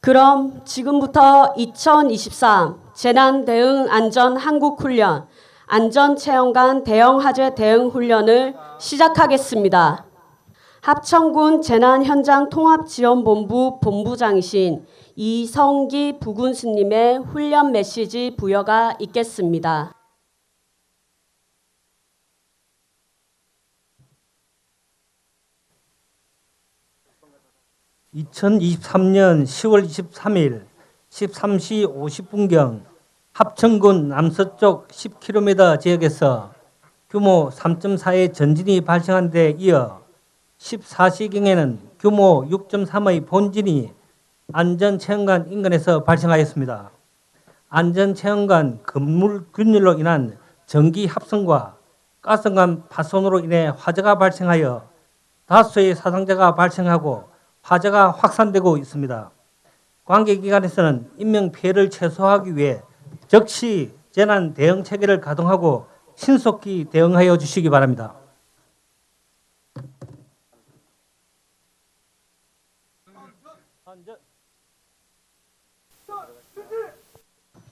그럼 지금부터 2023 재난대응안전한국훈련 안전체험관 대형화재 대응훈련을 시작하겠습니다. 합천군 재난현장통합지원본부 본부장이신 이성기 부군수님의 훈련 메시지 부여가 있겠습니다. 2023년 10월 23일 13시 50분경 합천군 남서쪽 10km 지역에서 규모 3.4의 전진이 발생한 데 이어 14시경에는 규모 6.3의 본진이 안전체험관 인근에서 발생하였습니다. 안전체험관 건물 균열로 인한 전기 합선과 가스관 파손으로 인해 화재가 발생하여 다수의 사상자가 발생하고 화재가 확산되고 있습니다. 관계기관에서는 인명피해를 최소화하기 위해 즉시 재난 대응 체계를 가동하고 신속히 대응하여 주시기 바랍니다.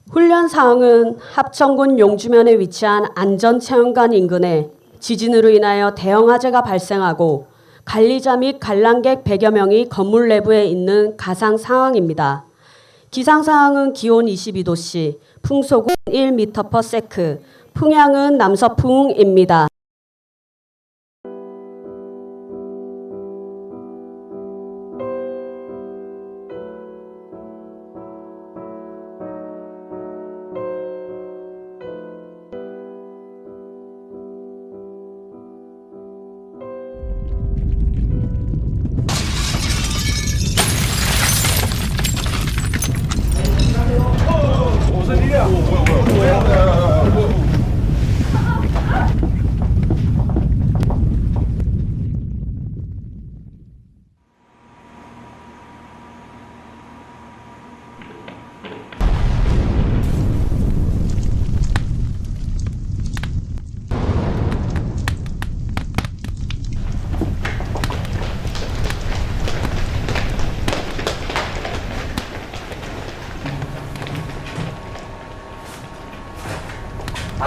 훈련 사항은 합천군 용주면에 위치한 안전체험관 인근에 지진으로 인하여 대형 화재가 발생하고 관리자 및 관람객 100여 명이 건물 내부에 있는 가상 상황입니다. 기상 상황은 기온 22도씨, 풍속은 1m/s, 풍향은 남서풍입니다.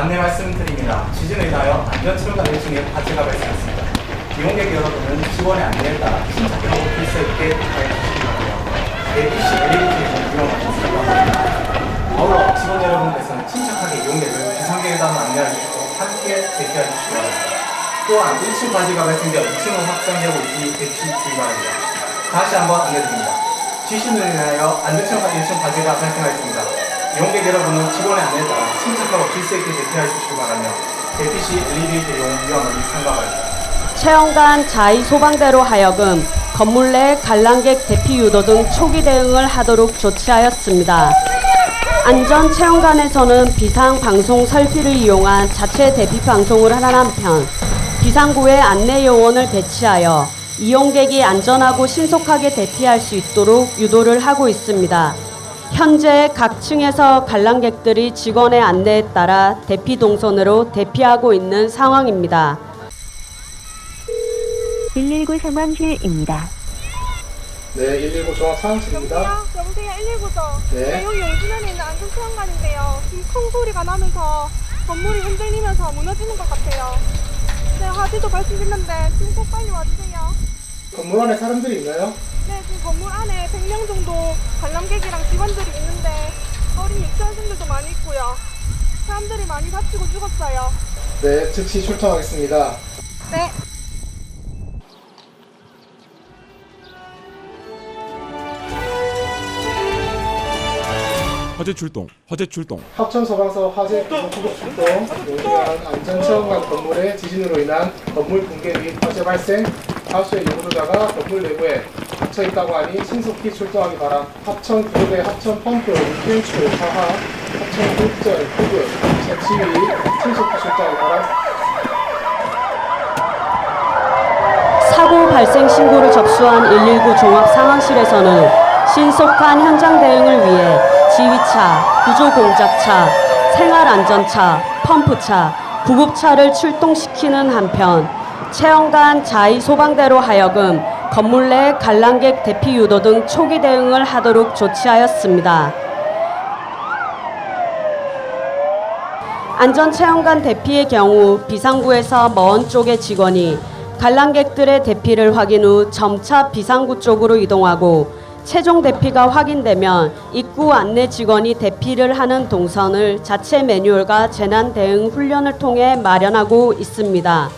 안내 말씀드립니다. 지진에 인하여 안전체험관 1층에 화재가 발생했습니다. 이용객 여러분은 직원의 안내에 따라 침착하고 질서 있게 대피해 주시기 바랍니다. APC 엘리베이터에서 이용하셔서 바랍니다. 아울러 직원 여러분께서는 침착하게 이용객을 비상계획단으로 안내해 주시고 함께 대피해 주시기 바랍니다. 또한 1층 화재가 발생되어 2층으로 확산되고 있으니 대피 주의 바랍니다. 다시 한번 안내드립니다. 지진으로 인하여 안전체험관 1층 화재가 발생하였습니다. 이용객 여러분은 직원의 안내에 따라 침착하고 질서 있게 대피해 주시기 바라며 대피 시 엘리베이터 이용 위험을 삼가 바랍니다. 체험관 자의 소방대로 하여금 건물 내 관람객 대피 유도 등 초기 대응을 하도록 조치하였습니다. 안전체험관에서는 비상방송 설비를 이용한 자체 대피 방송을 하는 한편 비상구에 안내 요원을 배치하여 이용객이 안전하고 신속하게 대피할 수 있도록 유도를 하고 있습니다. 현재 각 층에서 관람객들이 직원의 안내에 따라 대피 동선으로 대피하고 있는 상황입니다. 119 상황실입니다. 네, 119 종합상황실입니다. 여보세요, 119죠? 네. 여기 용주면에 있는 안전체험관인데요. 지금 큰 소리가 나면서 건물이 흔들리면서 무너지는 것 같아요. 네, 화재도 발생했는데 지금 꼭 빨리 와주세요. 건물 안에 사람들이 있나요? 네, 지금 건물 안에 100명 정도 관람객이랑 직원들이 있는데 어린 유치원생들도 많이 있고요. 사람들이 많이 다치고 죽었어요. 네, 즉시 출동하겠습니다. 네. 화재 출동. 합천소방서 화재 구급 출동, 용주면 안전체험관 건물의 지진으로 인한 건물 붕괴 및 화재 발생, 다수의 용도자가 건물 내부에 갇혀 있다고 하니 신속히 출동하기 바람. 합천 구급의 합천 펌프, 유캔출, 사하, 합천 급전, 구급, 채취위, 신속히 출동하기 바람. 사고 발생 신고를 접수한 119 종합상황실에서는 신속한 현장 대응을 위해 지휘차, 구조공작차, 생활안전차, 펌프차, 구급차를 출동시키는 한편 체험관 자의 소방대로 하여금 건물 내 관람객 대피 유도 등 초기 대응을 하도록 조치하였습니다. 안전체험관 대피의 경우 비상구에서 먼 쪽의 직원이 관람객들의 대피를 확인 후 점차 비상구 쪽으로 이동하고 최종 대피가 확인되면 입구 안내 직원이 대피를 하는 동선을 자체 매뉴얼과 재난 대응 훈련을 통해 마련하고 있습니다.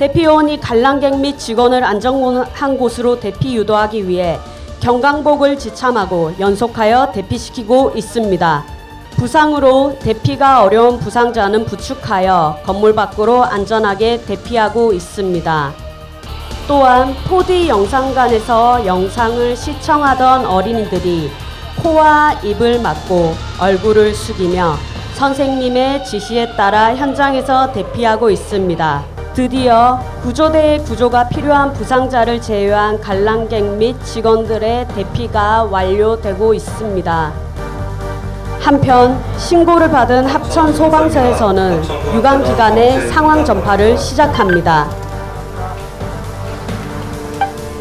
대피요원이 관람객 및 직원을 안전한 곳으로 대피 유도하기 위해 경강복을 지참하고 연속하여 대피시키고 있습니다. 부상으로 대피가 어려운 부상자는 부축하여 건물 밖으로 안전하게 대피하고 있습니다. 또한 4D 영상관에서 영상을 시청하던 어린이들이 코와 입을 막고 얼굴을 숙이며 선생님의 지시에 따라 현장에서 대피하고 있습니다. 드디어 구조대의 구조가 필요한 부상자를 제외한 관람객 및 직원들의 대피가 완료되고 있습니다. 한편 신고를 받은 합천 소방서에서는 유관기관의 상황 전파를 시작합니다.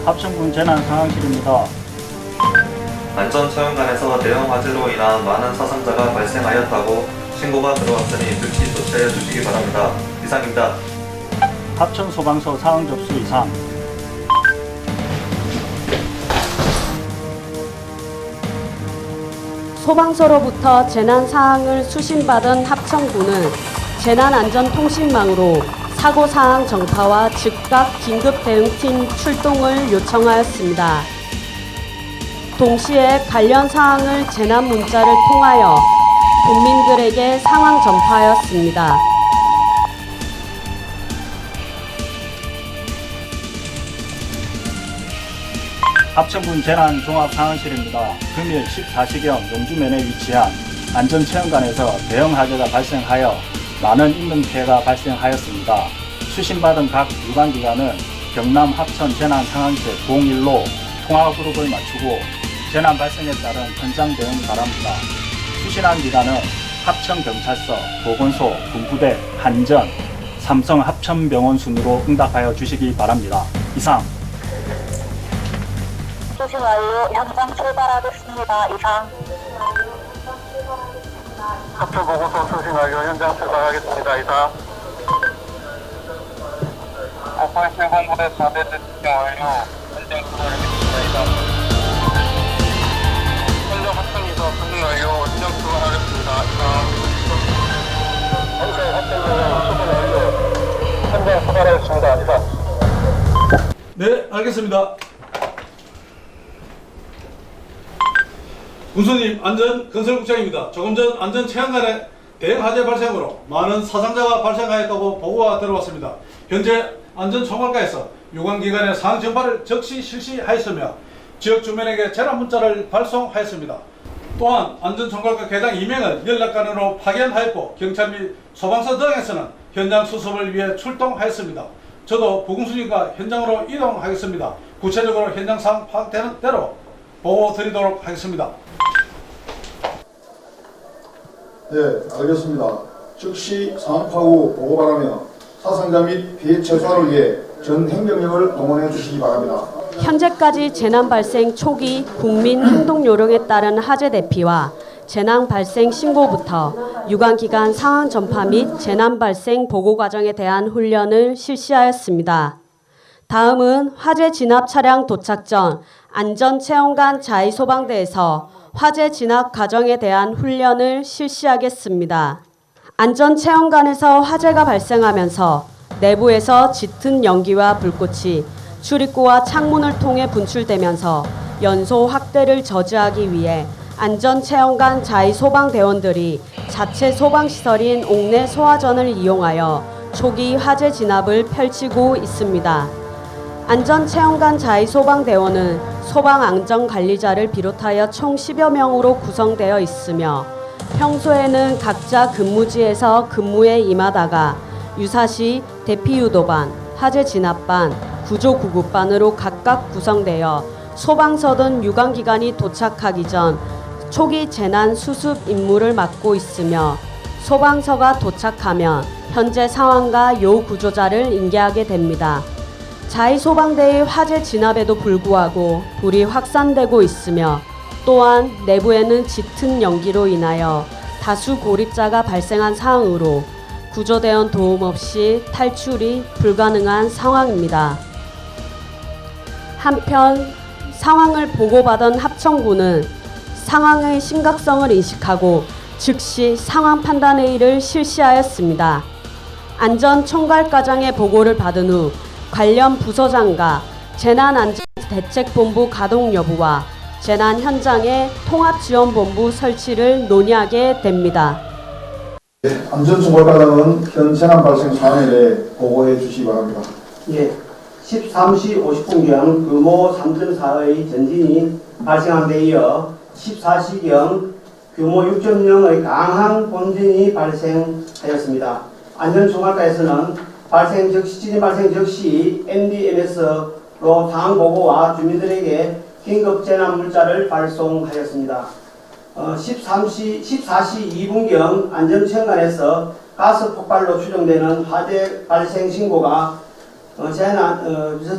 합천군 재난상황실입니다. 안전체험관에서 대형 화재로 인한 많은 사상자가 발생하였다고 신고가 들어왔으니 즉시 조치해 주시기 바랍니다. 이상입니다. 합천소방서 상황 접수 이상. 소방서로부터 재난 사항을 수신받은 합천군은 재난안전통신망으로 사고 사항 정파와 즉각 긴급 대응팀 출동을 요청하였습니다. 동시에 관련 사항을 재난 문자를 통하여 국민들에게 상황 전파하였습니다. 합천군 재난종합상황실입니다. 금일 14시경 용주면에 위치한 안전체험관에서 대형 화재가 발생하여 많은 인명 피해가 발생하였습니다. 수신받은 각 유관기관은 경남 합천 재난상황실 01로 통화그룹을 맞추고 재난 발생에 따른 현장 대응 바랍니다. 수신한 기관은 합천경찰서, 보건소, 군부대, 한전, 삼성 합천병원 순으로 응답하여 주시기 바랍니다. 이상. 수신 완료. 현장 출발하겠습니다. 이상. 합천 보고서 수신 완료. 현장 출발하겠습니다. 이상. 587공부대 4대 특정 완료. 현장 출발하겠습니다. 이상. 현장 합천에서 수신 완료. 현장 출발하겠습니다. 이상. 현장 합천에서 수신 완료. 현장 출발하겠습니다. 이상. 네, 알겠습니다. 군수님, 안전건설국장입니다. 조금 전 안전체험관에 대형 화재 발생으로 많은 사상자가 발생하였다고 보고가 들어왔습니다. 현재 안전총괄과에서 유관기관의 상황 전파를 즉시 실시하였으며 지역 주민에게 재난 문자를 발송하였습니다. 또한 안전총괄과 계장 2명을 연락관으로 파견하였고 경찰 및 소방서 등에서는 현장 수습을 위해 출동하였습니다. 저도 부군수님과 현장으로 이동하겠습니다. 구체적으로 현장 상황 파악되는 대로 보고 드리도록 하겠습니다. 네, 알겠습니다. 즉시 상황 파악 후 보고 바라며 사상자 및 피해 최소화를 위해 전 행정력을 동원해 주시기 바랍니다. 현재까지 재난 발생 초기 국민 행동 요령에 따른 화재 대피와 재난 발생 신고부터 유관기관 상황 전파 및 재난 발생 보고 과정에 대한 훈련을 실시하였습니다. 다음은 화재 진압 차량 도착 전 안전체험관 자의소방대에서 화재 진압 과정에 대한 훈련을 실시하겠습니다. 안전체험관에서 화재가 발생하면서 내부에서 짙은 연기와 불꽃이 출입구와 창문을 통해 분출되면서 연소 확대를 저지하기 위해 안전체험관 자의소방대원들이 자체 소방시설인 옥내 소화전을 이용하여 초기 화재 진압을 펼치고 있습니다. 안전체험관 자의소방대원은 소방안전관리자를 비롯하여 총 10여 명으로 구성되어 있으며 평소에는 각자 근무지에서 근무에 임하다가 유사시 대피유도반, 화재진압반, 구조구급반으로 각각 구성되어 소방서 등 유관기관이 도착하기 전 초기 재난 수습 임무를 맡고 있으며 소방서가 도착하면 현재 상황과 요구조자를 인계하게 됩니다. 자의소방대의 화재 진압에도 불구하고 불이 확산되고 있으며 또한 내부에는 짙은 연기로 인하여 다수 고립자가 발생한 상황으로 구조대원 도움 없이 탈출이 불가능한 상황입니다. 한편 상황을 보고받은 합천군은 상황의 심각성을 인식하고 즉시 상황 판단회의를 실시하였습니다. 안전총괄과장의 보고를 받은 후 관련 부서장과 재난안전대책본부 가동 여부와 재난 현장의 통합지원본부 설치를 논의하게 됩니다. 안전총괄과장은 현 재난 발생 사안에 대해 보고해 주시기 바랍니다. 예, 13시 50분경 규모 3.4의 전진이 발생한 데 이어 14시경 규모 6.0의 강한 본진이 발생하였습니다. 안전총괄과에서는 지진 발생 즉시 MDMS로 상황 보고와 주민들에게 긴급 재난 문자를 발송하였습니다. 14시 2분경 안전체험관에서 가스 폭발로 추정되는 화재 발생 신고가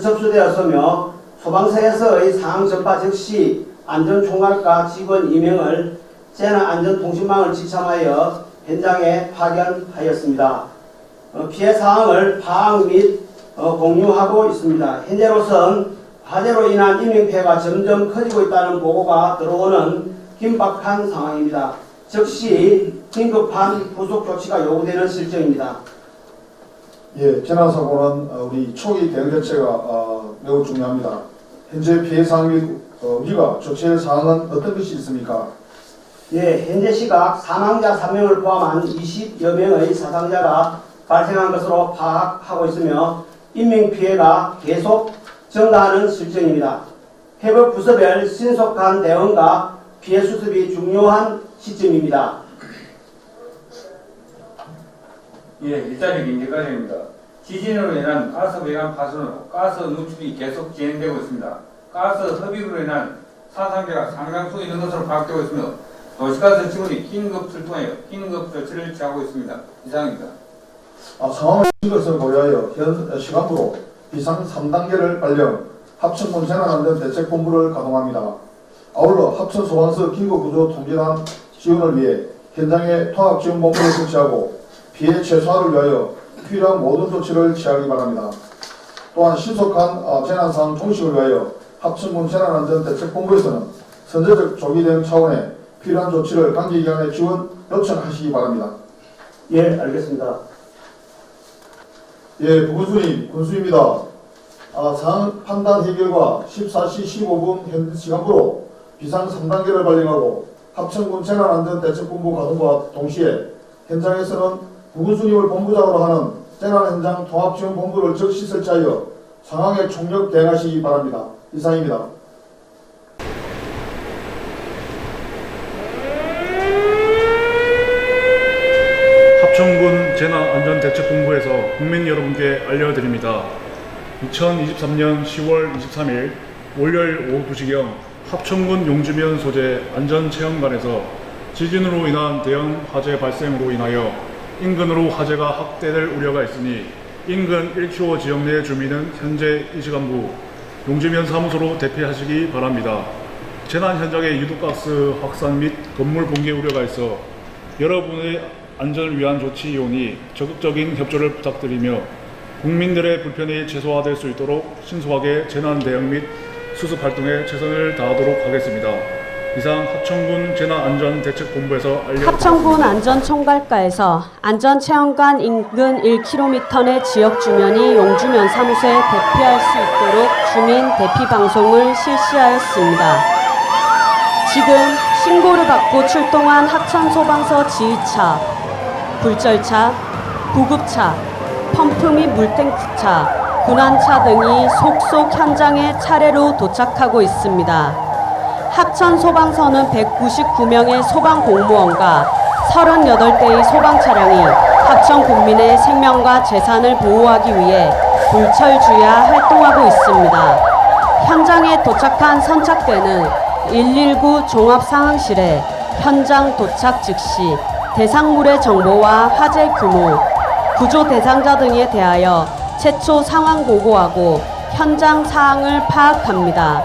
접수되었으며 소방서에서의 상황 전파 즉시 안전총괄과 직원 2명을 재난안전통신망을 지참하여 현장에 파견하였습니다. 피해 사항을 파악 및 공유하고 있습니다. 현재로선 화재로 인한 인명피해가 점점 커지고 있다는 보고가 들어오는 긴박한 상황입니다. 즉시 긴급한 후속 조치가 요구되는 실정입니다. 예, 재난사고는 우리 초기 대응 자체가 매우 중요합니다. 현재 피해 사항 및 우리가 조치할 사항은 어떤 것이 있습니까? 예, 현재 시각 사망자 3명을 포함한 20여 명의 사상자가 발생한 것으로 파악하고 있으며 인명피해가 계속 증가하는 실정입니다. 해법 부서별 신속한 대응과 피해 수습이 중요한 시점입니다. 예, 일자리 김재과장입니다. 지진으로 인한 가스 배관 파손으로 가스 누출이 계속 진행되고 있습니다. 가스 흡입으로 인한 사상자가 상당수 있는 것으로 파악되고 있으며 도시가스 직원이 긴급 출동하여 긴급 조치를 취하고 있습니다. 이상입니다. 상황의 심각성을 고려하여 현 시간부로 비상 3단계를 발령, 합천군 재난안전대책본부를 가동합니다. 아울러 합천소방서 긴급구조통제단 지원을 위해 현장에 통합지원본부를 설치하고 피해 최소화를 위하여 필요한 모든 조치를 취하기 바랍니다. 또한 신속한 재난상황 종식을 위하여 합천군 재난안전대책본부에서는 선제적 조기 대응 차원의 필요한 조치를 관계기관에 지원 요청하시기 바랍니다. 예, 알겠습니다. 예, 부군수님, 군수입니다. 상황 판단 해결과 14시 15분 현 시간부로 비상 3단계를 발령하고 합천군 재난안전대책본부 가동과 동시에 현장에서는 부군수님을 본부장으로 하는 재난현장 통합지원본부를 즉시 설치하여 상황에 총력 대응하시기 바랍니다. 이상입니다. 합천군 재난안전대책본부에서 국민 여러분께 알려드립니다. 2023년 10월 23일 월요일 오후 2시경 합천군 용주면 소재 안전체험관에서 지진으로 인한 대형 화재 발생으로 인하여 인근으로 화재가 확대될 우려가 있으니 인근 1km 지역 내 주민은 현재 이 시간부 용주면 사무소로 대피하시기 바랍니다. 재난 현장의 유독가스 확산 및 건물 붕괴 우려가 있어 여러분의 안전을 위한 조치이오니 적극적인 협조를 부탁드리며 국민들의 불편이 최소화될 수 있도록 신속하게 재난 대응 및 수습 활동에 최선을 다하도록 하겠습니다. 이상 합천군 재난안전대책본부에서 알려드립니다. 합천군 안전총괄과에서 안전체험관 인근 1km 내 지역 주민이 용주면 사무소에 대피할 수 있도록 주민 대피 방송을 실시하였습니다. 지금 신고를 받고 출동한 합천소방서 지휘차, 불절차, 구급차, 펌프 및 물탱크차, 군환차 등이 속속 현장에 차례로 도착하고 있습니다. 합천소방서는 199명의 소방공무원과 38대의 소방차량이 합천 국민의 생명과 재산을 보호하기 위해 불철주야 활동하고 있습니다. 현장에 도착한 선착대는 119 종합상황실에 현장 도착 즉시 대상물의 정보와 화재 규모, 구조 대상자 등에 대하여 최초 상황 보고하고 현장 사항을 파악합니다.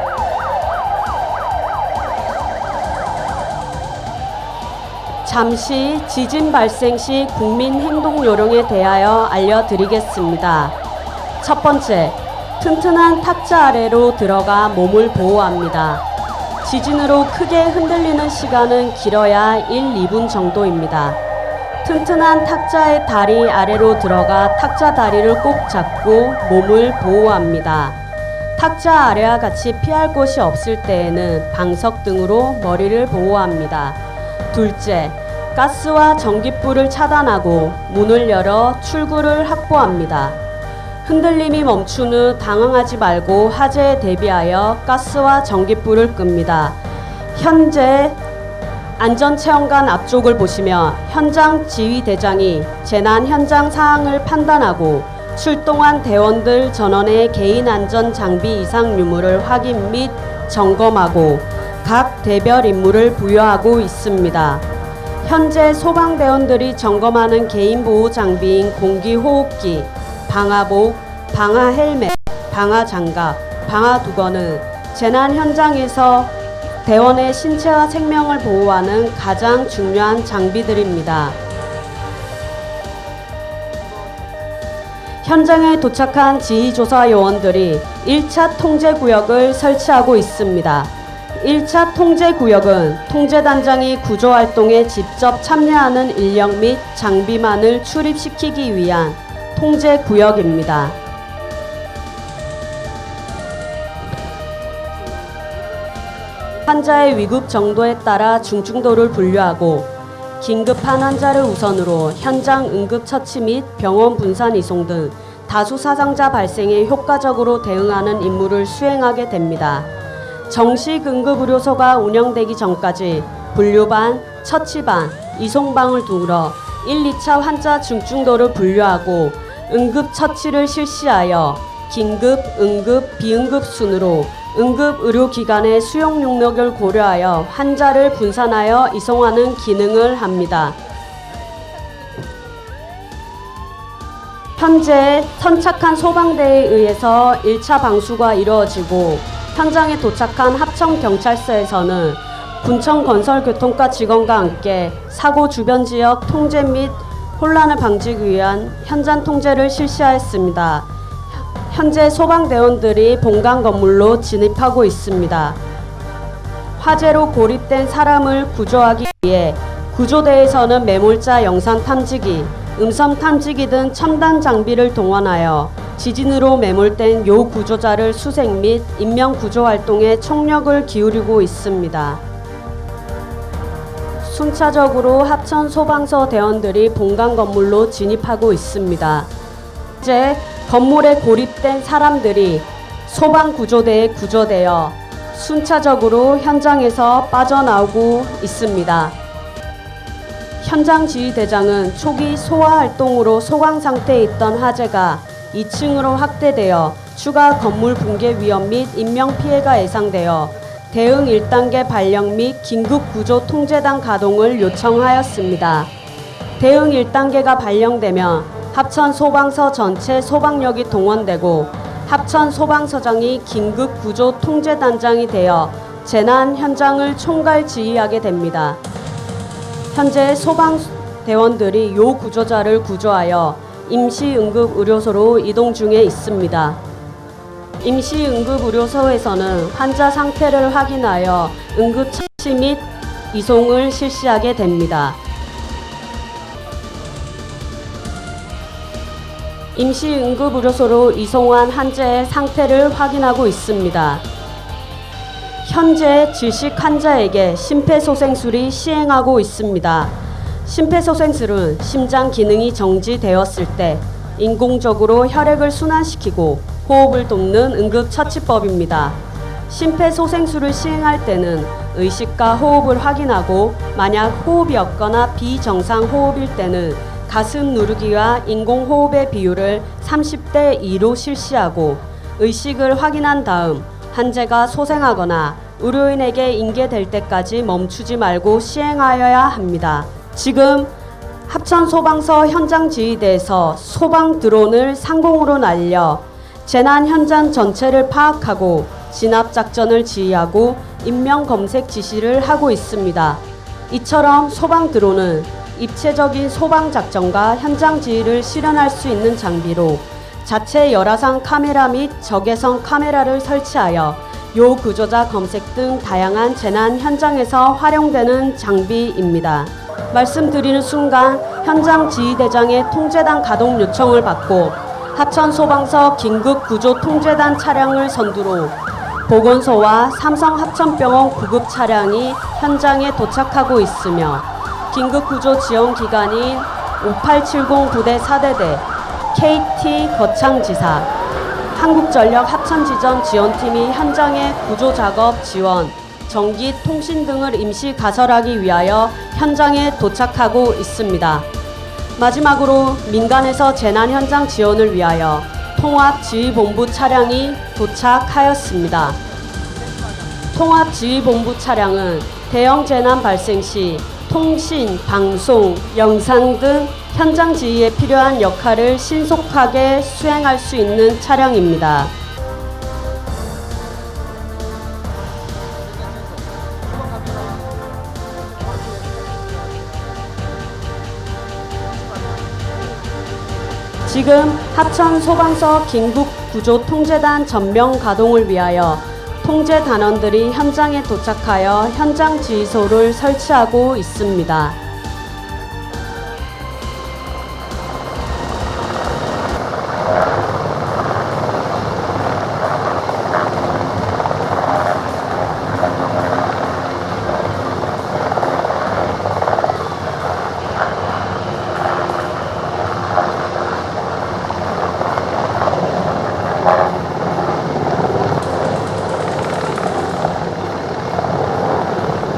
잠시 지진 발생 시 국민 행동 요령에 대하여 알려드리겠습니다. 첫 번째, 튼튼한 탁자 아래로 들어가 몸을 보호합니다. 지진으로 크게 흔들리는 시간은 길어야 1, 2분 정도입니다. 튼튼한 탁자의 다리 아래로 들어가 탁자 다리를 꼭 잡고 몸을 보호합니다. 탁자 아래와 같이 피할 곳이 없을 때에는 방석 등으로 머리를 보호합니다. 둘째, 가스와 전기불을 차단하고 문을 열어 출구를 확보합니다. 흔들림이 멈춘 후 당황하지 말고 화재에 대비하여 가스와 전기불을 끕니다. 현재 안전체험관 앞쪽을 보시며 현장 지휘대장이 재난 현장 상황을 판단하고 출동한 대원들 전원의 개인 안전 장비 이상 유무를 확인 및 점검하고 각 대별 임무를 부여하고 있습니다. 현재 소방대원들이 점검하는 개인 보호 장비인 공기호흡기, 방화복, 방화헬멧, 방화장갑, 방화두건은 재난 현장에서 대원의 신체와 생명을 보호하는 가장 중요한 장비들입니다. 현장에 도착한 지휘조사 요원들이 1차 통제구역을 설치하고 있습니다. 1차 통제구역은 통제단장이 구조활동에 직접 참여하는 인력 및 장비만을 출입시키기 위한 통제구역입니다. 환자의 위급 정도에 따라 중증도를 분류하고 긴급한 환자를 우선으로 현장 응급처치 및 병원 분산 이송 등 다수 사상자 발생에 효과적으로 대응하는 임무를 수행하게 됩니다. 정식 응급의료소가 운영되기 전까지 분류반, 처치반, 이송방을 두드러 1, 2차 환자 중증도를 분류하고 응급처치를 실시하여 긴급, 응급, 비응급 순으로 응급의료기관의 수용 능력을 고려하여 환자를 분산하여 이송하는 기능을 합니다. 현재 선착한 소방대에 의해서 1차 방수가 이루어지고 현장에 도착한 합천경찰서에서는 군청건설교통과 직원과 함께 사고 주변 지역 통제 및 혼란을 방지하기 위한 현장 통제를 실시하였습니다. 현재 소방대원들이 본관 건물로 진입하고 있습니다. 화재로 고립된 사람을 구조하기 위해 구조대에서는 매몰자 영상 탐지기, 음성 탐지기 등 첨단 장비를 동원하여 지진으로 매몰된 요 구조자를 수색 및 인명 구조 활동에 총력을 기울이고 있습니다. 순차적으로 합천 소방서 대원들이 본관 건물로 진입하고 있습니다. 현재 건물에 고립된 사람들이 소방구조대에 구조되어 순차적으로 현장에서 빠져나오고 있습니다. 현장 지휘대장은 초기 소화 활동으로 소강 상태에 있던 화재가 2층으로 확대되어 추가 건물 붕괴 위험 및 인명피해가 예상되어 대응 1단계 발령 및 긴급구조 통제단 가동을 요청하였습니다. 대응 1단계가 발령되면 합천 소방서 전체 소방력이 동원되고 합천 소방서장이 긴급구조 통제단장이 되어 재난 현장을 총괄 지휘하게 됩니다. 현재 소방대원들이 요 구조자를 구조하여 임시응급의료소로 이동 중에 있습니다. 임시응급의료소에서는 환자 상태를 확인하여 응급처치 및 이송을 실시하게 됩니다. 임시응급의료소로 이송한 환자의 상태를 확인하고 있습니다. 현재 질식 환자에게 심폐소생술이 시행하고 있습니다. 심폐소생술은 심장 기능이 정지되었을 때 인공적으로 혈액을 순환시키고 호흡을 돕는 응급처치법입니다. 심폐소생술을 시행할 때는 의식과 호흡을 확인하고 만약 호흡이 없거나 비정상 호흡일 때는 가슴 누르기와 인공호흡의 비율을 30대 2로 실시하고 의식을 확인한 다음 환자가 소생하거나 의료인에게 인계될 때까지 멈추지 말고 시행하여야 합니다. 지금 합천소방서 현장지휘대에서 소방 드론을 상공으로 날려 재난 현장 전체를 파악하고 진압 작전을 지휘하고 인명 검색 지시를 하고 있습니다. 이처럼 소방 드론은 입체적인 소방 작전과 현장 지휘를 실현할 수 있는 장비로 자체 열화상 카메라 및 적외선 카메라를 설치하여 요 구조자 검색 등 다양한 재난 현장에서 활용되는 장비입니다. 말씀드리는 순간 현장 지휘대장의 통제단 가동 요청을 받고 하천소방서 긴급구조통제단 차량을 선두로 보건소와 삼성합천병원 구급 차량이 현장에 도착하고 있으며 긴급구조지원기관인 5870 부대 4대대, KT 거창지사, 한국전력 하천지점 지원팀이 현장의 구조작업 지원, 전기, 통신 등을 임시 가설하기 위하여 현장에 도착하고 있습니다. 마지막으로 민간에서 재난 현장 지원을 위하여 통합지휘본부 차량이 도착하였습니다. 통합지휘본부 차량은 대형 재난 발생 시 통신, 방송, 영상 등 현장 지휘에 필요한 역할을 신속하게 수행할 수 있는 차량입니다. 지금 하천소방서 긴급구조통제단 전면 가동을 위하여 통제단원들이 현장에 도착하여 현장 지휘소를 설치하고 있습니다.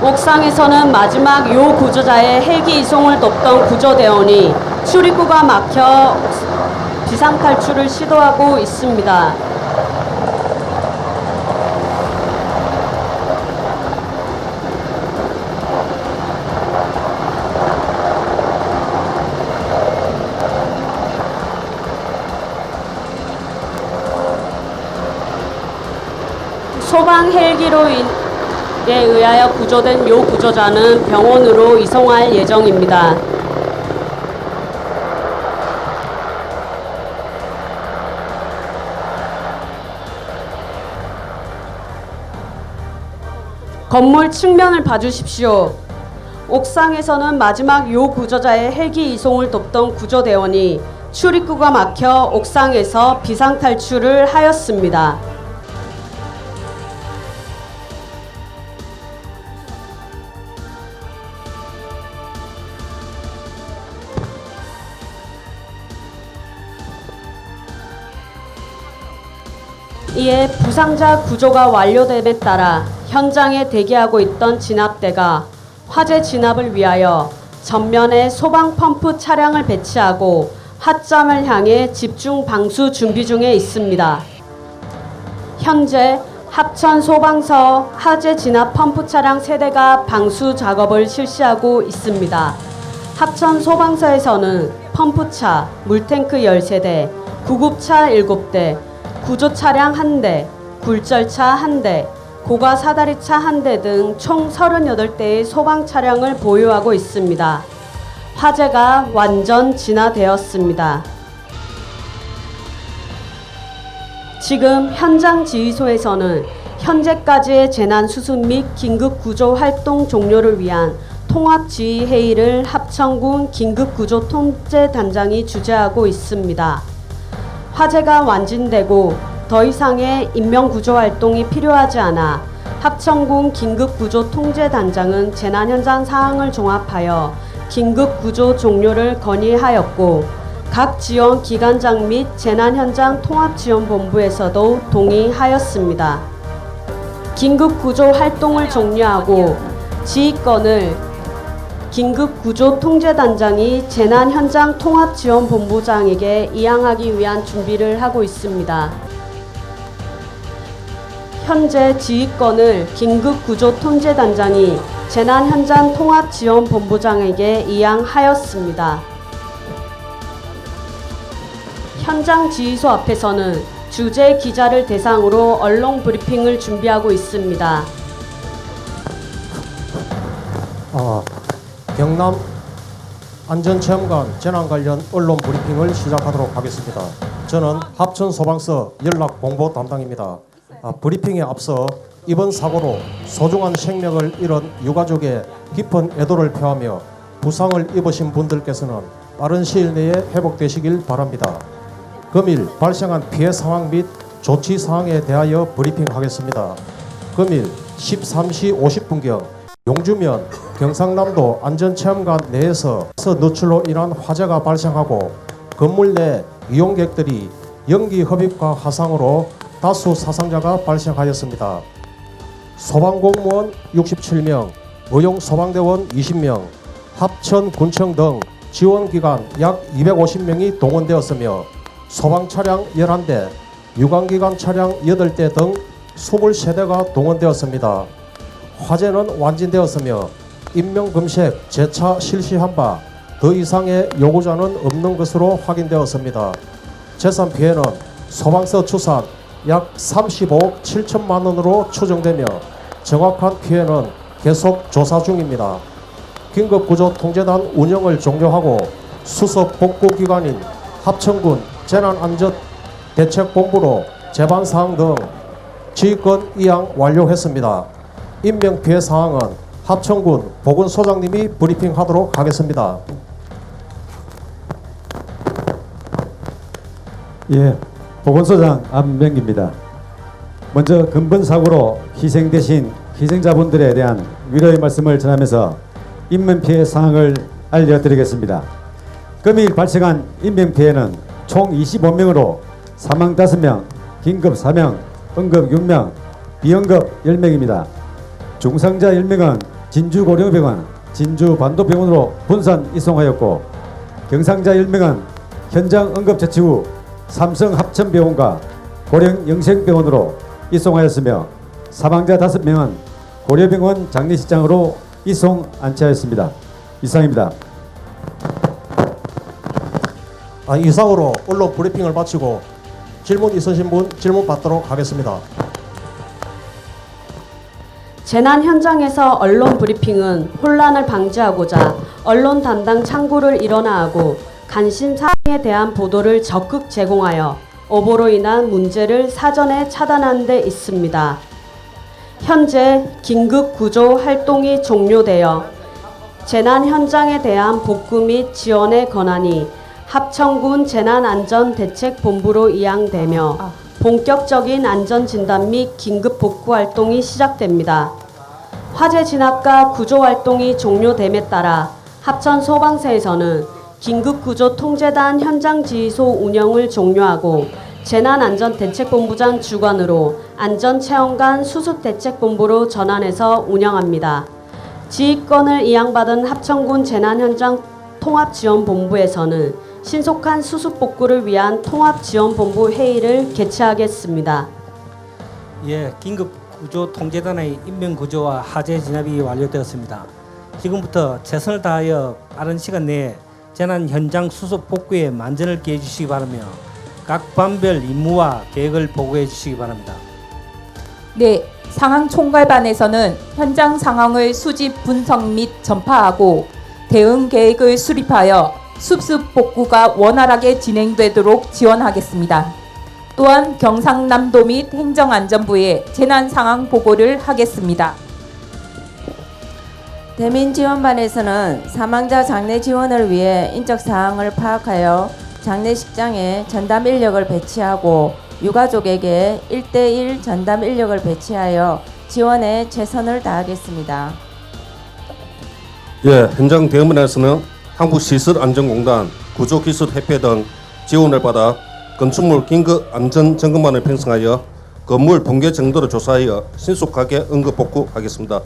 옥상에서는 마지막 요 구조자의 헬기 이송을 돕던 구조대원이 출입구가 막혀 비상탈출을 시도하고 있습니다. 소방 헬기로 에 의하여 구조된 요 구조자는 병원으로 이송할 예정입니다. 건물 측면을 봐주십시오. 옥상에서는 마지막 요 구조자의 헬기 이송을 돕던 구조대원이 출입구가 막혀 옥상에서 비상탈출을 하였습니다. 이에 부상자 구조가 완료됨에 따라 현장에 대기하고 있던 진압대가 화재 진압을 위하여 전면에 소방 펌프 차량을 배치하고 화점을 향해 집중 방수 준비 중에 있습니다. 현재 합천소방서 화재 진압 펌프 차량 3대가 방수 작업을 실시하고 있습니다. 합천소방서에서는 펌프차, 물탱크 13대, 구급차 7대, 구조차량 1대, 굴절차 1대, 고가사다리차 1대 등 총 38대의 소방차량을 보유하고 있습니다. 화재가 완전 진화되었습니다. 지금 현장 지휘소에서는 현재까지의 재난 수습 및 긴급구조 활동 종료를 위한 통합지휘회의를 합천군 긴급구조통제단장이 주재하고 있습니다. 화재가 완진되고 더 이상의 인명구조활동이 필요하지 않아 합천군 긴급구조통제단장은 재난현장 사항을 종합하여 긴급구조 종료를 건의하였고 각 지원 기관장 및 재난현장 통합지원본부에서도 동의하였습니다. 긴급구조 활동을 종료하고 지휘권을 긴급구조통제단장이 재난현장 통합지원본부장에게 이양하기 위한 준비를 하고 있습니다. 현재 지휘권을 긴급구조통제단장이 재난현장 통합지원본부장에게 이양하였습니다. 현장 지휘소 앞에서는 주재 기자를 대상으로 언론 브리핑을 준비하고 있습니다. 경남 안전체험관 재난 관련 언론 브리핑을 시작하도록 하겠습니다. 저는 합천소방서 연락공보 담당입니다. 브리핑에 앞서 이번 사고로 소중한 생명을 잃은 유가족의 깊은 애도를 표하며 부상을 입으신 분들께서는 빠른 시일 내에 회복되시길 바랍니다. 금일 발생한 피해 상황 및 조치 사항에 대하여 브리핑하겠습니다. 금일 13시 50분경 용주면 경상남도 안전체험관 내에서 누출로 인한 화재가 발생하고 건물 내 이용객들이 연기 흡입과 화상으로 다수 사상자가 발생하였습니다. 소방공무원 67명, 의용소방대원 20명, 합천군청 등 지원기관 약 250명이 동원되었으며 소방차량 11대, 유관기관 차량 8대 등 23대가 동원되었습니다. 화재는 완진되었으며 인명금색 재차 실시한 바 더 이상의 요구자는 없는 것으로 확인되었습니다. 재산 피해는 소방서 추산 약 35억 7천만 원으로 추정되며 정확한 피해는 계속 조사 중입니다. 긴급구조통제단 운영을 종료하고 수습 복구기관인 합천군 재난안전대책본부로 재반사항 등 지휘권 이양 완료했습니다. 인명피해 사항은 합천군 보건소장님이 브리핑하도록 하겠습니다. 보건소장 안명기입니다. 먼저 근본 사고로 희생되신 희생자분들에 대한 위로의 말씀을 전하면서 인명피해 사항을 알려드리겠습니다. 금일 발생한 인명피해는 총 25명으로 사망 5명, 긴급 4명, 응급 6명, 비응급 10명입니다. 중상자 10명은 진주고령병원, 진주반도병원으로 분산 이송하였고 경상자 10명은 현장 응급처치 후 삼성 합천병원과 고령 영생병원으로 이송하였으며 사망자 5명은 고려병원 장례식장으로 이송 안치하였습니다. 이상입니다. 이상으로 언론 브리핑을 마치고 질문 있으신 분 질문 받도록 하겠습니다. 재난 현장에서 언론 브리핑은 혼란을 방지하고자 언론 담당 창구를 일원화하고 관심 사항에 대한 보도를 적극 제공하여 오보로 인한 문제를 사전에 차단하는 데 있습니다. 현재 긴급 구조 활동이 종료되어 재난 현장에 대한 복구 및 지원의 권한이 합천군 재난안전대책본부로 이양되며 본격적인 안전진단 및 긴급 복구 활동이 시작됩니다. 화재 진압과 구조 활동이 종료됨에 따라 합천소방서에서는 긴급구조통제단 현장지휘소 운영을 종료하고 재난안전대책본부장 주관으로 안전체험관 수습대책본부로 전환해서 운영합니다. 지휘권을 이양받은 합천군 재난현장 통합지원본부에서는 신속한 수습복구를 위한 통합지원본부 회의를 개최하겠습니다. 긴급구조통제단의 인명구조와 화재 진압이 완료되었습니다. 지금부터 최선을 다하여 빠른 시간 내에 재난 현장 수습 복구에 만전을 기해 주시기 바라며 각 반별 임무와 계획을 보고해 주시기 바랍니다. 상황총괄반에서는 현장 상황을 수집 분석 및 전파하고 대응 계획을 수립하여 수습 복구가 원활하게 진행되도록 지원하겠습니다. 또한 경상남도 및 행정안전부에 재난 상황 보고를 하겠습니다. 대민지원반에서는 사망자 장례 지원을 위해 인적 사항을 파악하여 장례식장에 전담 인력을 배치하고 유가족에게 1:1 전담 인력을 배치하여 지원에 최선을 다하겠습니다. 현장 대응반에서는 한국시설안전공단, 구조기술협회 등 지원을 받아 건축물 긴급 안전점검반을 편성하여 건물 붕괴 정도를 조사하여 신속하게 응급 복구하겠습니다.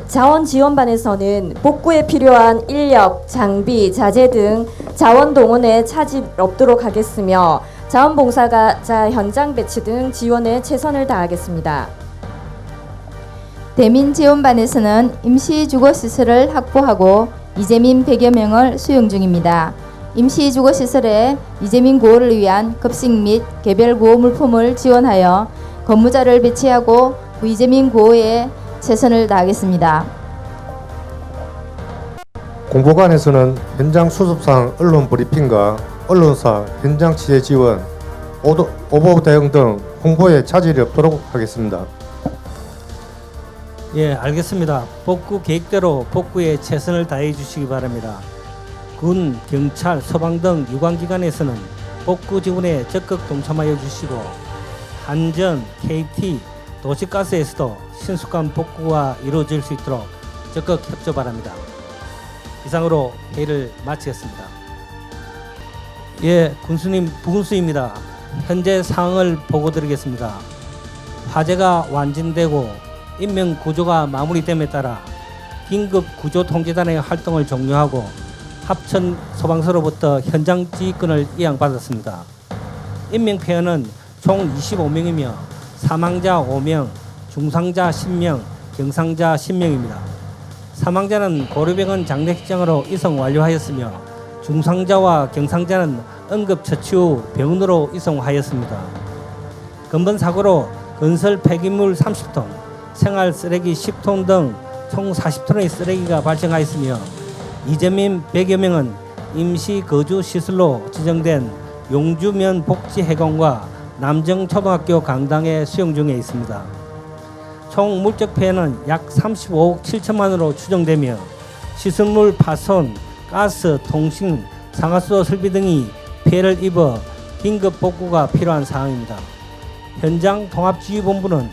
자원지원반에서는 복구에 필요한 인력, 장비, 자재 등 자원 동원에 차질 없도록 하겠으며 자원봉사자 현장 배치 등 지원에 최선을 다하겠습니다. 대민지원반에서는 임시주거시설을 확보하고 이재민 100여 명을 수용 중입니다. 임시주거시설에 이재민 구호를 위한 급식 및 개별 구호 물품을 지원하여 근무자를 배치하고 이재민 구호에 최선을 다하겠습니다. 공보관에서는 현장 수습상 언론 브리핑과 언론사 현장 취재 지원, 오보 대응 등 홍보에 차질이 없도록 하겠습니다. 예, 알겠습니다. 복구 계획대로 복구에 최선을 다해 주시기 바랍니다. 군, 경찰, 소방 등 유관기관에서는 복구 지원에 적극 동참하여 주시고 한전, KT, 도시가스에서도 신속한 복구가 이루어질 수 있도록 적극 협조 바랍니다. 이상으로 회의를 마치겠습니다. 예, 군수님, 부군수입니다. 현재 상황을 보고드리겠습니다. 화재가 완진되고 인명 구조가 마무리됨에 따라 긴급 구조 통제단의 활동을 종료하고 합천 소방서로부터 현장 지휘권을 이양받았습니다. 인명 피해는 총 25명이며 사망자 5명, 중상자 10명, 경상자 10명입니다. 사망자는 고려병원 장례식장으로 이송 완료하였으며 중상자와 경상자는 응급처치 후 병원으로 이송하였습니다. 근본 사고로 건설 폐기물 30톤, 생활 쓰레기 10톤 등 총 40톤의 쓰레기가 발생하였으며 이재민 100여 명은 임시 거주 시설로 지정된 용주면 복지해관과 남정초등학교 강당에 수용 중에 있습니다. 총 물적 피해는 약 35억 7천만 원으로 추정되며 시설물 파손, 가스, 통신, 상하수도 설비 등이 피해를 입어 긴급 복구가 필요한 상황입니다. 현장 통합지휘본부는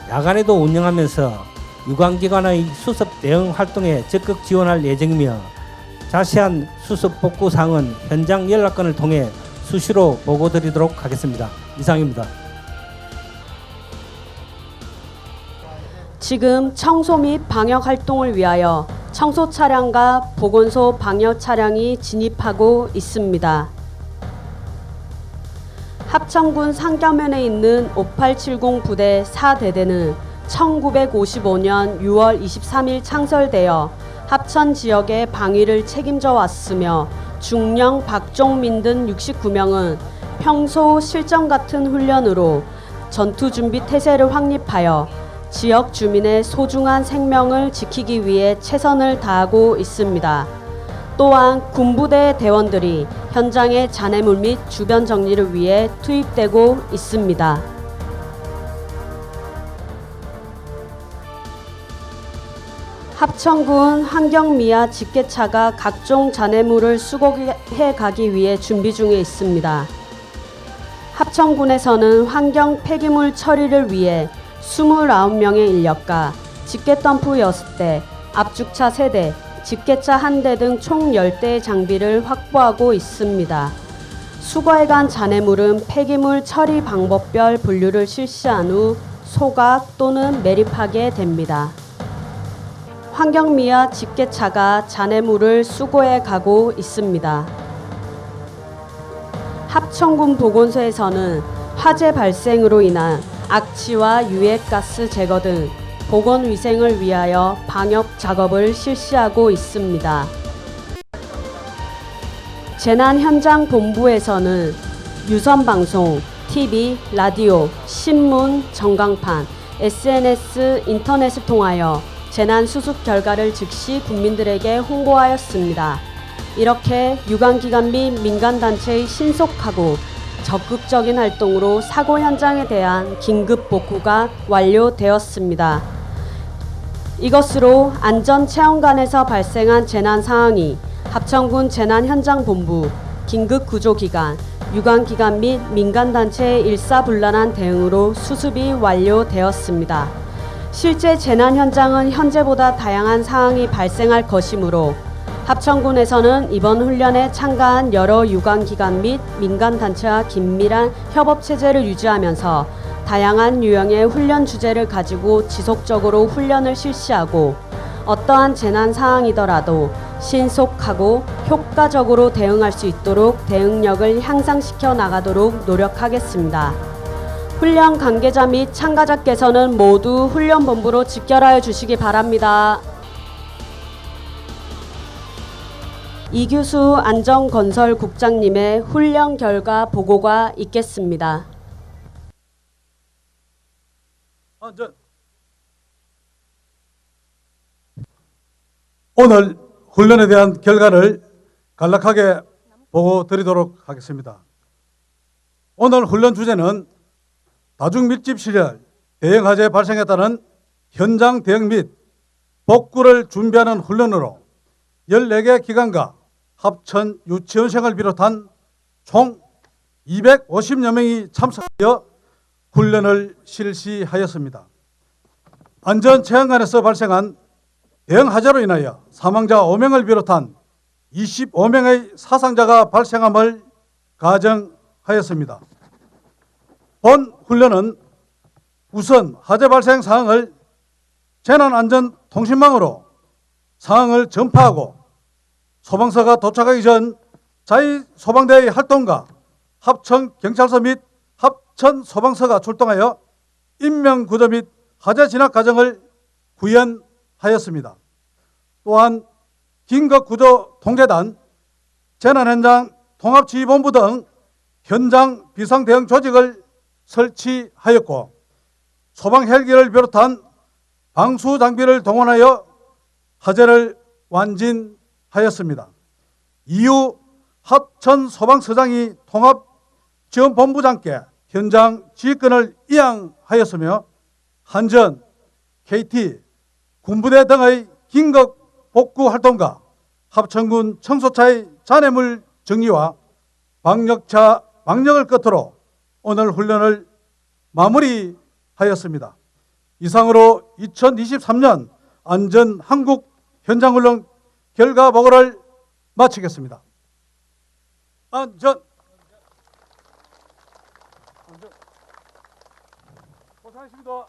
야간에도 운영하면서 유관기관의 수습 대응 활동에 적극 지원할 예정이며 자세한 수습 복구 사항은 현장 연락관을 통해 수시로 보고드리도록 하겠습니다. 이상입니다. 지금 청소 및 방역 활동을 위하여 청소 차량과 보건소 방역 차량이 진입하고 있습니다. 합천군 상가면에 있는 5870 부대 4대대는 1955년 6월 23일 창설되어 합천 지역의 방위를 책임져 왔으며 중령 박종민 등 69명은 평소 실전 같은 훈련으로 전투준비 태세를 확립하여 지역 주민의 소중한 생명을 지키기 위해 최선을 다하고 있습니다. 또한 군부대 대원들이 현장의 잔해물 및 주변 정리를 위해 투입되고 있습니다. 합천군 환경미화 집게차가 각종 잔해물을 수거해 가기 위해 준비 중에 있습니다. 합천군에서는 환경 폐기물 처리를 위해 29명의 인력과 집게덤프 6대, 압축차 3대, 집게차 1대 등 총 10대의 장비를 확보하고 있습니다. 수거해간 잔해물은 폐기물 처리 방법별 분류를 실시한 후 소각 또는 매립하게 됩니다. 환경미화 집게차가 잔해물을 수거해 가고 있습니다. 합천군 보건소에서는 화재 발생으로 인한 악취와 유해가스 제거 등 보건위생을 위하여 방역 작업을 실시하고 있습니다. 재난현장본부에서는 유선방송, TV, 라디오, 신문, 전광판, SNS, 인터넷을 통하여 재난 수습 결과를 즉시 국민들에게 홍보하였습니다. 이렇게 유관기관 및 민간단체의 신속하고 적극적인 활동으로 사고 현장에 대한 긴급 복구가 완료되었습니다. 이것으로 안전체험관에서 발생한 재난 상황이 합천군 재난현장본부, 긴급구조기관, 유관기관 및 민간단체의 일사불란한 대응으로 수습이 완료되었습니다. 실제 재난 현장은 현재보다 다양한 상황이 발생할 것이므로 합천군에서는 이번 훈련에 참가한 여러 유관기관 및 민간단체와 긴밀한 협업체제를 유지하면서 다양한 유형의 훈련 주제를 가지고 지속적으로 훈련을 실시하고 어떠한 재난 상황이더라도 신속하고 효과적으로 대응할 수 있도록 대응력을 향상시켜 나가도록 노력하겠습니다. 훈련 관계자 및 참가자께서는 모두 훈련본부로 집결하여 주시기 바랍니다. 이규수 안전건설국장님의 훈련 결과 보고가 있겠습니다. 오늘 훈련에 대한 결과를 간략하게 보고 드리도록 하겠습니다. 오늘 훈련 주제는 다중밀집 시절 대형 화재 발생에 따른 현장 대응 및 복구를 준비하는 훈련으로 14개 기관과 합천 유치원생을 비롯한 총 250여 명이 참석하여 훈련을 실시하였습니다. 안전체험관에서 발생한 대형 화재로 인하여 사망자 5명을 비롯한 25명의 사상자가 발생함을 가정하였습니다. 본 훈련은 우선 화재 발생 상황을 재난안전통신망으로 상황을 전파하고 소방서가 도착하기 전 자위소방대의 활동과 합천경찰서 및 합천소방서가 출동하여 인명구조 및 화재 진압 과정을 구현하였습니다. 또한 긴급구조통제단, 재난현장 통합지휘본부 등 현장 비상대응 조직을 설치하였고 소방 헬기를 비롯한 방수 장비를 동원하여 화재를 완진하였습니다. 이후 합천소방서장이 통합지원본부장께 현장 지휘권을 이양하였으며 한전, KT, 군부대 등의 긴급 복구 활동과 합천군 청소차의 잔해물 정리와 방역을 끝으로 오늘 훈련을 마무리하였습니다. 이상으로 2023년 안전한국 현장훈련 결과 보고를 마치겠습니다. 고생하셨습니다.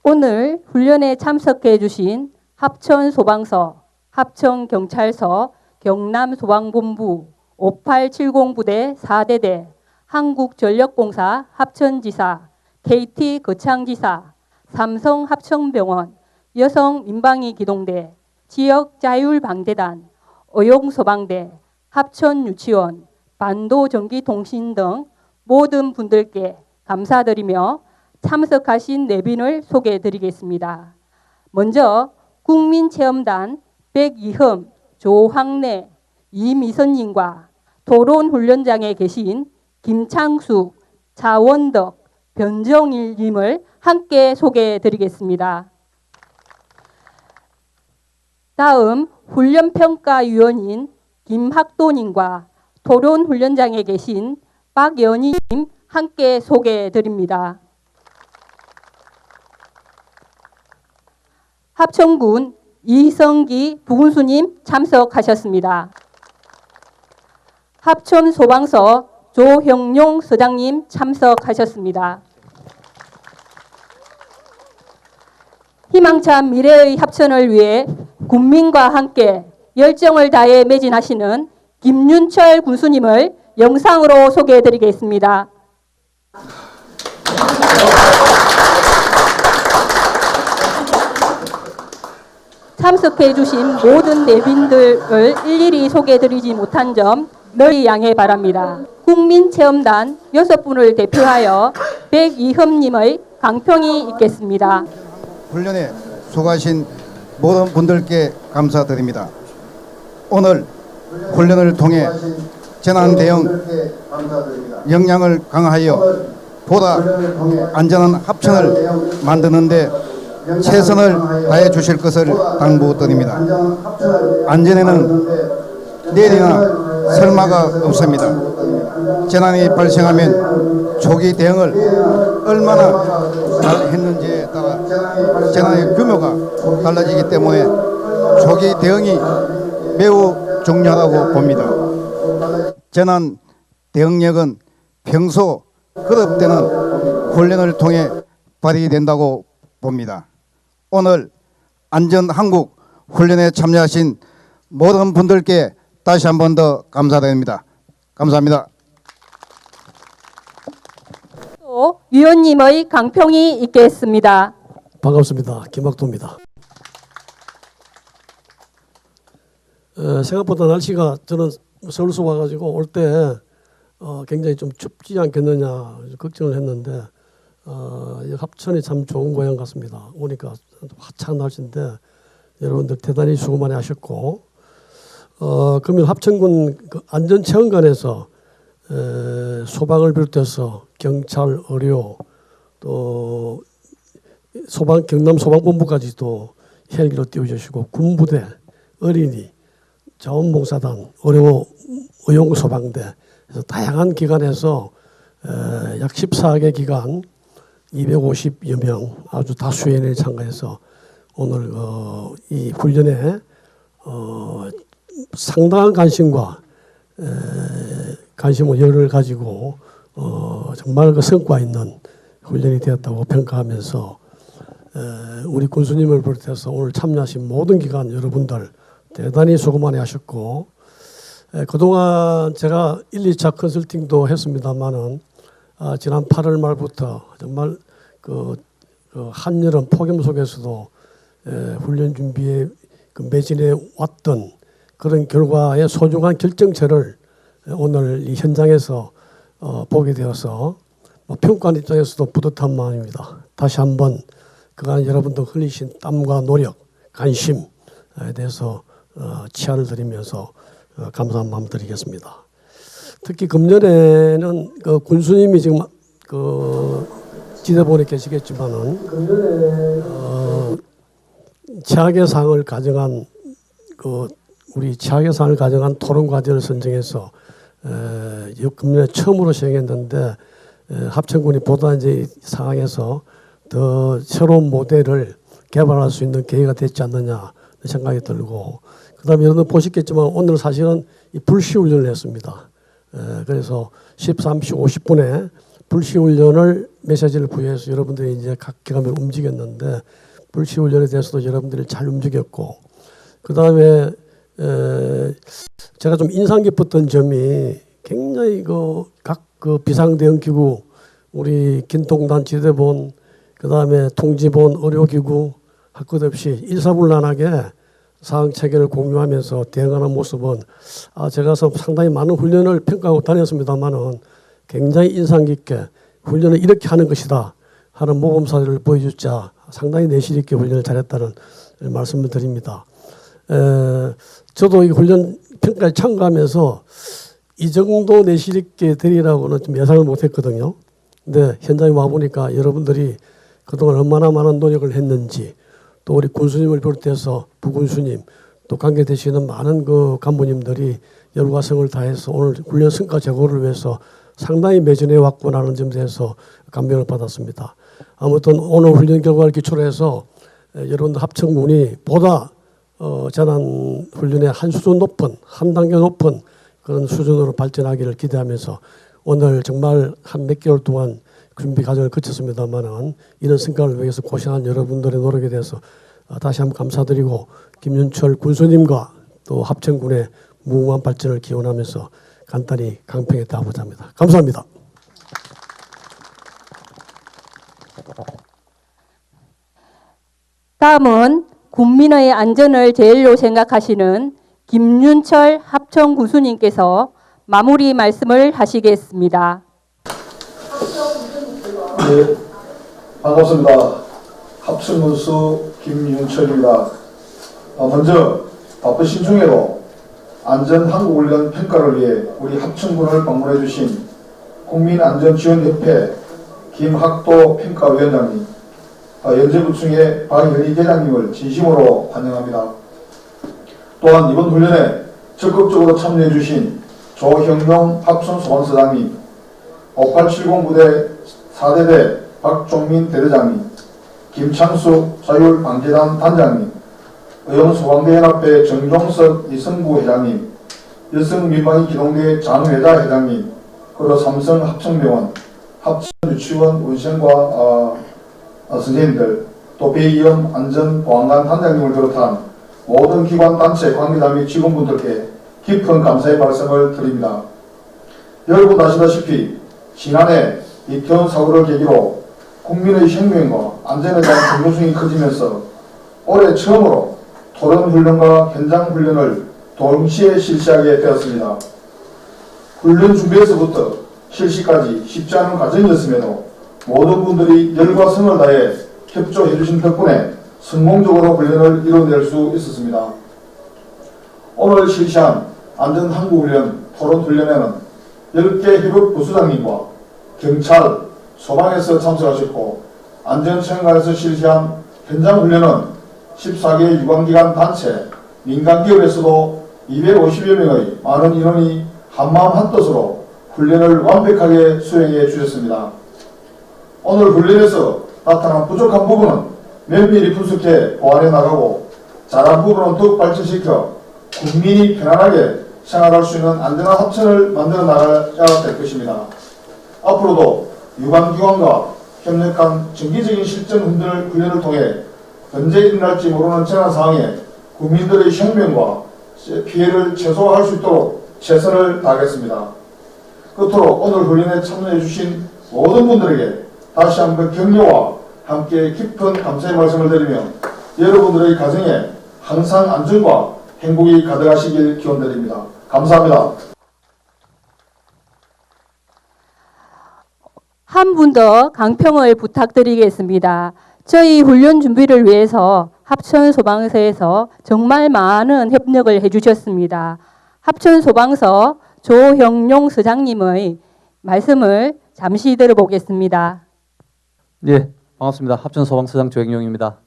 오늘 훈련에 참석해 주신 합천소방서, 합천경찰서, 경남소방본부, 5870부대 4대대, 한국전력공사 합천지사, KT 거창지사, 삼성합천병원, 여성민방위기동대, 지역자율방대단, 어용소방대, 합천유치원, 반도전기통신 등 모든 분들께 감사드리며 참석하신 내빈을 소개해드리겠습니다. 먼저 국민체험단 백이흠, 조황래, 이미선님과 토론훈련장에 계신 김창숙, 차원덕, 변정일님을 함께 소개해드리겠습니다. 다음 훈련평가위원인 김학도님과 토론훈련장에 계신 박연희님 함께 소개해드립니다. 합천군 이성기 부군수님 참석하셨습니다. 합천소방서 조형용 서장님 참석하셨습니다. 희망찬 미래의 합천을 위해 군민과 함께 열정을 다해 매진하시는 김윤철 군수님을 영상으로 소개해드리겠습니다. 참석해 주신 모든 내빈들을 일일이 소개해드리지 못한 점 널리 양해 바랍니다. 국민체험단 6분을 대표하여 백이흠님의 강평이 있겠습니다. 훈련에 수고하신 모든 분들께 감사드립니다. 오늘 훈련을 통해 재난 대응 역량을 강화하여 보다 안전한 합천을 만드는 데 최선을 다해 주실 것을 당부드립니다. 안전에는 내일이나 설마가 없습니다. 재난이 발생하면 초기 대응을 얼마나 잘 했는지에 따라 재난의 규모가 달라지기 때문에 초기 대응이 매우 중요하다고 봅니다. 재난 대응력은 평소 거듭되는 훈련을 통해 발휘된다고 봅니다. 오늘 안전한국 훈련에 참여하신 모든 분들께 다시 한 번 더 감사드립니다. 감사합니다. 또 위원님의 강평이 있겠습니다. 반갑습니다. 김학도입니다. 생각보다 날씨가 저는 서울서 와가지고 올 때 굉장히 좀 춥지 않겠느냐 걱정을 했는데 합천이 참 좋은 고향 같습니다. 오니까 화창한 날씨인데 여러분들 대단히 수고 많이 하셨고 그러면 합천군 그 안전체험관에서 소방을 비롯해서 경찰, 의료 또 경남 소방본부까지도 헬기로 띄워주시고 군부대, 어린이, 자원봉사단, 의용소방대 그래서 다양한 기관에서 약 14개 기관 250여 명 아주 다수의 인원이 참가해서 오늘 이 훈련에 상당한 관심과 관심과 열을 가지고 정말 그 성과 있는 훈련이 되었다고 평가하면서 우리 군수님을 비롯해서 오늘 참여하신 모든 기관 여러분들 대단히 수고 많이 하셨고 그동안 제가 1, 2차 컨설팅도 했습니다만은 지난 8월 말부터 정말 그 한여름 폭염 속에서도 훈련 준비에 매진해 왔던 그런 결과의 소중한 결정체를 오늘 이 현장에서 보게 되어서 평가한 입장에서도 뿌듯한 마음입니다. 다시 한번 그간 여러분들 흘리신 땀과 노력, 관심에 대해서 치아를 드리면서 감사한 마음 드리겠습니다. 특히 금년에는 그 군수님이 지금 그 지대본에 계시겠지만은 최악의 상을 가정한 우리 최악의 상을 가정한 토론 과제를 선정해서 금년에 처음으로 시행했는데 합천군이 보다 이제 이 상황에서 더 새로운 모델을 개발할 수 있는 계기가 됐지 않느냐 생각이 들고 그다음에 여러분 보시겠지만 오늘 사실은 이 불시 훈련을 했습니다. 그래서 13시 50분에 불시 훈련을 메시지를 부여해서 여러분들이 이제 각 기관을 움직였는데 불시 훈련에 대해서도 여러분들이 잘 움직였고 그다음에 제가 좀 인상 깊었던 점이 굉장히 각 비상 대응 기구 우리 긴통단 지대본 그다음에 통지본 의료기구 할 것 없이 일사불란하게 상황 체계를 공유하면서 대응하는 모습은 제가 상당히 많은 훈련을 평가하고 다녔습니다만은 굉장히 인상 깊게 훈련을 이렇게 하는 것이다 하는 모범사를 보여주자 상당히 내실 있게 훈련을 잘했다는 말씀을 드립니다. 저도 이 훈련 평가에 참가하면서 이 정도 내실 있게 되리라고는 좀 예상을 못했거든요. 근데 현장에 와 보니까 여러분들이 그동안 얼마나 많은 노력을 했는지 또 우리 군수님을 비롯해서 부군수님 또 관계되시는 많은 그 간부님들이 열과 성을 다해서 오늘 훈련 성과 제고를 위해서 상당히 매진해 왔구나라는 점에 대해서 감명을 받았습니다. 아무튼 오늘 훈련 결과를 기초로 해서 여러분들 합천군이 보다 재난 훈련의 한 수준 높은 한 단계 높은 그런 수준으로 발전하기를 기대하면서 오늘 정말 한 몇 개월 동안 준비 과정을 거쳤습니다만은 이런 성과를 위해서 고생한 여러분들의 노력에 대해서 다시 한번 감사드리고 김윤철 군수님과 또 합천군의 무궁한 발전을 기원하면서 간단히 강평에 답하고자 합니다. 감사합니다. 다음은 국민의 안전을 제일로 생각하시는 김윤철 합천 군수님께서 마무리 말씀을 하시겠습니다. 네, 반갑습니다. 합천군수 김윤철입니다. 먼저 바쁘신 중에도 안전한국훈련 평가를 위해 우리 합천군을 방문해 주신 국민안전지원협회 김학도 평가위원장님, 연재구청의 박현희 대장님을 진심으로 환영합니다. 또한 이번 훈련에 적극적으로 참여해 주신 조형용 합천소방서장님, 5870 부대 4대대 박종민 대대장님, 김창수 자율방재단 단장님, 의용소방대연합회 정종석 이성구 회장님, 여성민방위 기동대 장회자 회장님, 그리고 삼성 합천병원, 합천유치원 원생과 선생님들, 또 배이영 안전보안관 단장님을 비롯한 모든 기관 단체 관계자 및 직원분들께 깊은 감사의 말씀을 드립니다. 여러분 아시다시피 지난해 이태원 사고를 계기로 국민의 생명과 안전에 대한 경고성이 커지면서 올해 처음으로 토론훈련과 현장훈련을 동시에 실시하게 되었습니다. 훈련 준비에서부터 실시까지 쉽지 않은 과정이었음에도 모든 분들이 열과 성을 다해 협조해 주신 덕분에 성공적으로 훈련을 이뤄낼 수 있었습니다. 오늘 실시한 안전항구훈련 토론훈련에는 10개 협업 부수장님과 경찰, 소방에서 참석하셨고 안전체험관에서 실시한 현장훈련은 14개 유관기관 단체, 민간기업에서도 250여 명의 많은 인원이 한마음 한뜻으로 훈련을 완벽하게 수행해 주셨습니다. 오늘 훈련에서 나타난 부족한 부분은 면밀히 분석해 보완해 나가고 잘한 부분은 더욱 발전시켜 국민이 편안하게 생활할 수 있는 안전한 합천을 만들어 나가야 될 것입니다. 앞으로도 유관기관과 협력한 정기적인 실전 훈련을 통해 언제 일어날지 모르는 재난 상황에 국민들의 생명과 피해를 최소화할 수 있도록 최선을 다하겠습니다. 끝으로 오늘 훈련에 참여해 주신 모든 분들에게 다시 한번 격려와 함께 깊은 감사의 말씀을 드리며 여러분들의 가정에 항상 안전과 행복이 가득하시길 기원드립니다. 감사합니다. 한 분 더 강평을 부탁드리겠습니다. 저희 훈련 준비를 위해서 합천소방서에서 정말 많은 협력을 해주셨습니다. 합천소방서 조형용 서장님의 말씀을 잠시 들어보겠습니다. 네, 반갑습니다. 합천소방서장 조형용입니다.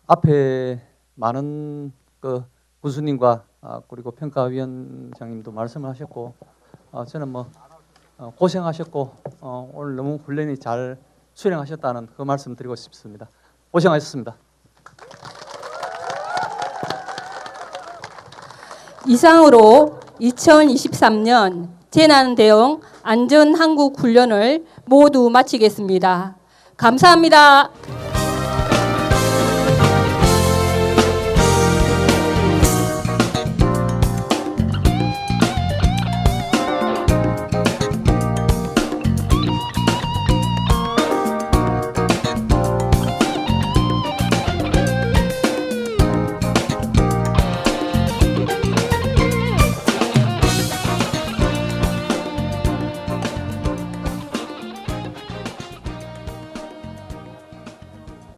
앞에 많은 군수님과 그리고 평가위원장님도 말씀을 하셨고 저는 고생하셨고 오늘 너무 훈련이 잘 수행하셨다는 그 말씀 드리고 싶습니다. 고생하셨습니다. 이상으로 2023년 재난대응 안전항구훈련을 모두 마치겠습니다. 감사합니다.